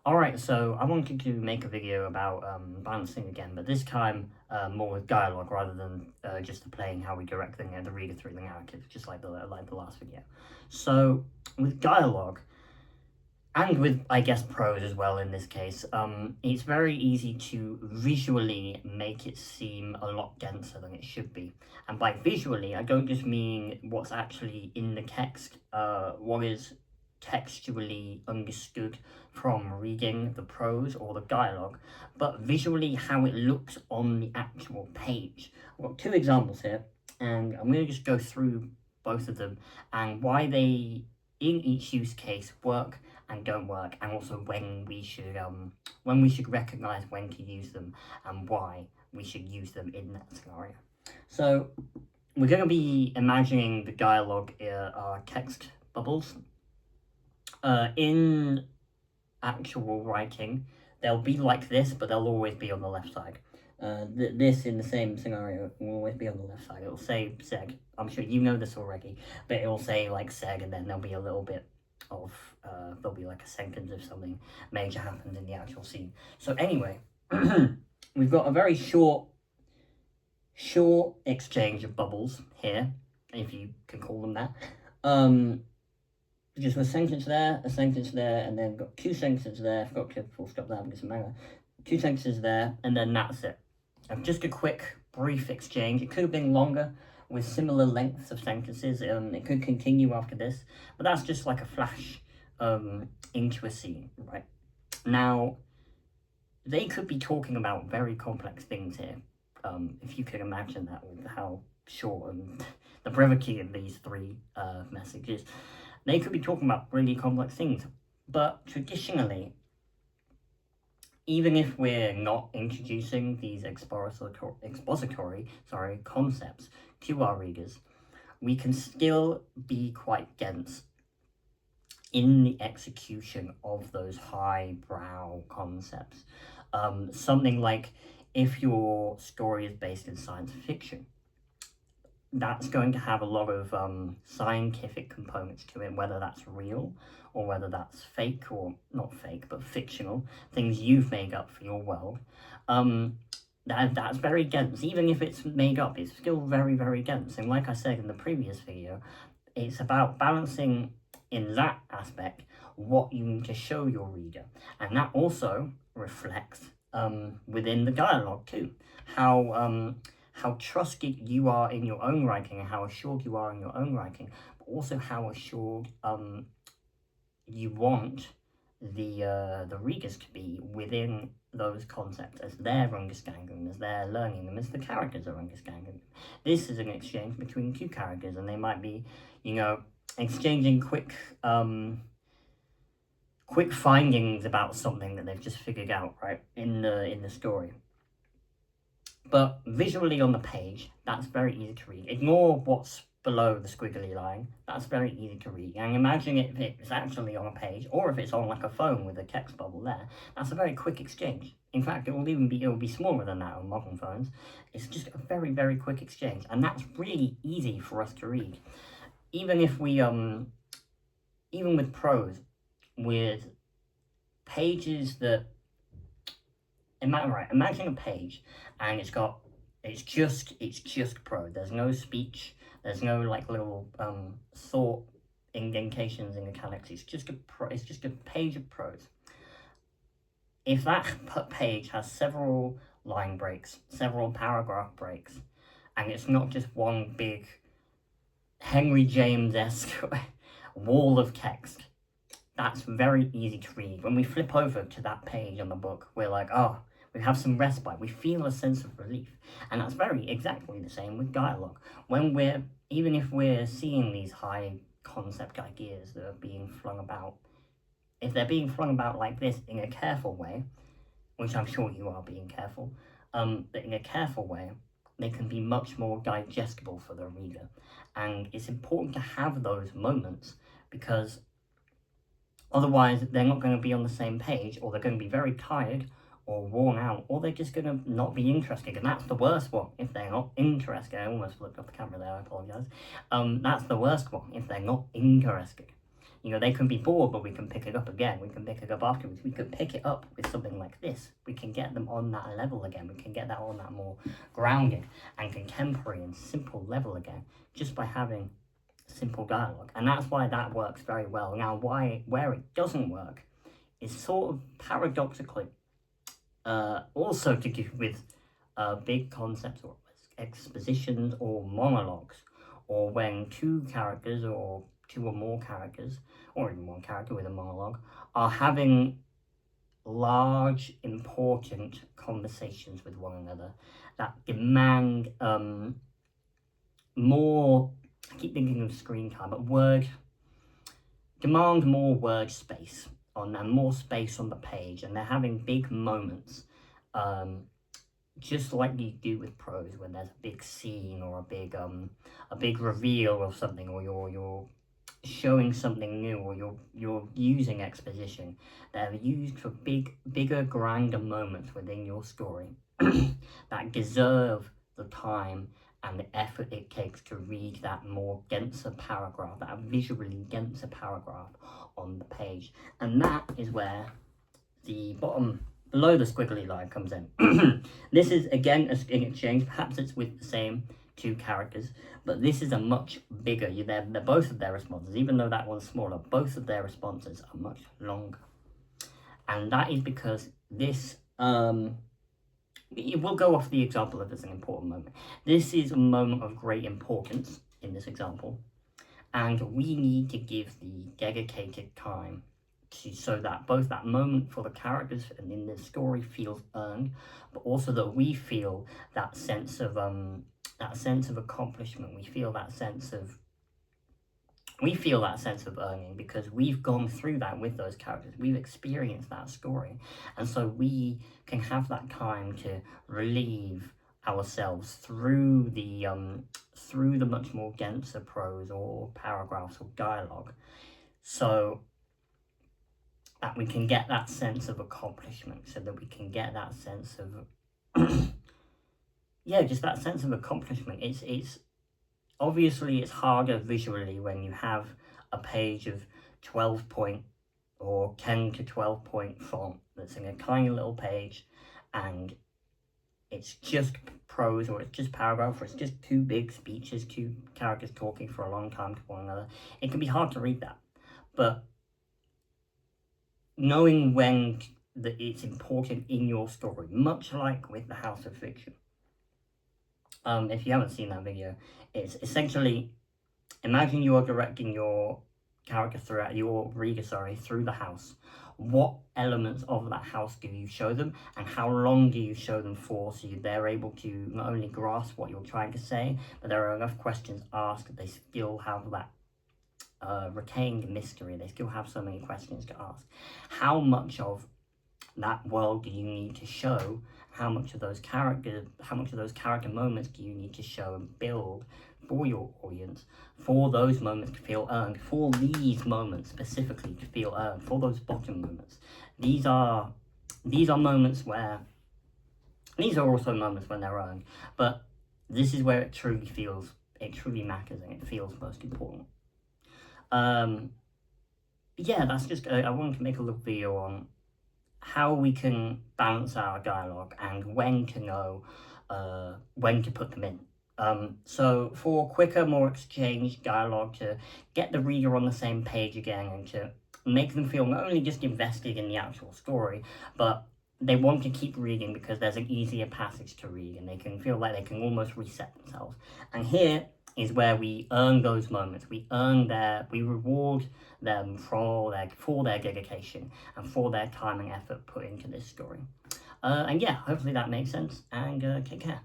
Alright, so I wanted to make a video about balancing again, but this time more with dialogue rather than just playing how we direct the reader through the narrative, just like the last video. So with dialogue, and with I guess prose as well in this case, it's very easy to visually make it seem a lot denser than it should be. And by visually, I don't just mean what's actually in the text, what is textually understood from reading the prose or the dialogue, but visually how it looks on the actual page. I've got two examples here, and I'm going to just go through both of them and why they, in each use case, work and don't work, and also when we should recognize when to use them and why we should use them in that scenario. So we're going to be imagining the dialogue are text bubbles. In actual writing, they'll be like this, but they'll always be on the left side. This in the same scenario will always be on the left side. It'll say seg. I'm sure you know this already, but it'll say like seg, and then there'll be a little bit of there'll be like a sentence of something major happened in the actual scene. So anyway, we've got a very short exchange of bubbles here, if you can call them that. Just a sentence there, and then got two sentences there. Forgot to full stop that because of manga. Two sentences there, and then that's it. Just a quick, brief exchange. It could have been longer with similar lengths of sentences. It could continue after this, but that's just like a flash into a scene, right? Now, they could be talking about very complex things here. If you can imagine that with how short and the brevity of these three messages. They could be talking about really complex things, but traditionally, even if we're not introducing these expository concepts to our readers, we can still be quite dense in the execution of those highbrow concepts. Something like if your story is based in science fiction, that's going to have a lot of scientific components to it, whether that's real or whether that's fake, or not fake, but fictional, things you've made up for your world. That's very dense. Even if it's made up, it's still very, very dense. And like I said in the previous video, it's about balancing in that aspect what you need to show your reader. And that also reflects within the dialogue too. How trusted you are in your own writing and how assured you are in your own writing, but also how assured you want the readers to be within those concepts as they're understanding them, as they're learning them, as the characters are understanding them. This is an exchange between two characters, and they might be, exchanging quick findings about something that they've just figured out, right, in the story. But visually on the page, that's very easy to read. Ignore what's below the squiggly line. That's very easy to read. And imagine if it's actually on a page, or if it's on like a phone with a text bubble there. That's a very quick exchange. In fact, it will be smaller than that on modern phones. It's just a very, very quick exchange, and that's really easy for us to read. Even if we even with prose, with pages that imagine a page and it's just prose. There's no speech, there's no like little thought indentations in italics. It's just a page of prose. If that page has several line breaks, several paragraph breaks, and it's not just one big Henry James-esque wall of text, that's very easy to read. When we flip over to that page on the book, we're like, oh, we have some respite. We feel a sense of relief. And that's exactly the same with dialogue. Even if we're seeing these high concept ideas that are being flung about, if they're being flung about like this in a careful way, which I'm sure you are being careful, but in a careful way, they can be much more digestible for the reader. And it's important to have those moments, because otherwise they're not going to be on the same page, or they're going to be very tired or worn out, or they're just going to not be interested. And that's the worst one, if they're not interested. I almost flipped off the camera there, I apologise. That's the worst one, if they're not interested. You know, they can be bored, but we can pick it up again. We can pick it up afterwards. We can pick it up with something like this. We can get them on that level again. We can get that on that more grounded and contemporary and simple level again, just by having simple dialogue. And that's why that works very well. Now, where it doesn't work is sort of paradoxically also to do with big concepts or expositions or monologues, or when two characters or two or more characters, or even one character with a monologue, are having large, important conversations with one another that demand more, I keep thinking of screen time, but demand more word space and more space on the page, and they're having big moments, just like you do with prose when there's a big scene or a big reveal of something, or you're showing something new, or you're using exposition. They're used for bigger, grander moments within your story that deserve the time and the effort it takes to read that more denser paragraph, that visually denser paragraph on the page. And that is where the bottom below the squiggly line comes in. This is again a string exchange. Perhaps it's with the same two characters, but this is a much bigger. They're both of their responses, even though that one's smaller, both of their responses are much longer. And that is because this we'll go off the example of as an important moment. This is a moment of great importance in this example, and we need to give the dedicated time so that both that moment for the characters and in the story feels earned, but also that we feel that sense of accomplishment. We feel that sense of earning, because we've gone through that with those characters. We've experienced that story, and so we can have that time to relieve ourselves through the much more denser prose or paragraphs or dialogue, so that we can get that sense of accomplishment, so that we can get that sense of just that sense of accomplishment. It's obviously it's harder visually when you have a page of 12 point or 10 to 12 point font that's in a tiny little page, and it's just prose, or it's just paragraph, or it's just two big speeches, two characters talking for a long time to one another. It can be hard to read that, but knowing when that it's important in your story, much like with the House of Fiction. If you haven't seen that video, it's essentially, imagine you are directing your character through the house. What elements of that house do you show them, and how long do you show them for, so they're able to not only grasp what you're trying to say, but there are enough questions asked that they still have that retained mystery. They still have so many questions to ask. How much of that world do you need to show? How much of those character moments do you need to show and build for your audience, for those moments to feel earned, for these moments specifically to feel earned, for those bottom moments? These are moments where, these are also moments when they're earned, but this is where it truly matters and it feels most important. That's just, I wanted to make a little video on how we can balance our dialogue and when to know when to put them in. So for quicker, more exchanged dialogue, to get the reader on the same page again, and to make them feel not only just invested in the actual story, but they want to keep reading because there's an easier passage to read, and they can feel like they can almost reset themselves. And here is where we earn those moments. We reward them for their dedication and for their time and effort put into this story. And hopefully that makes sense, and take care.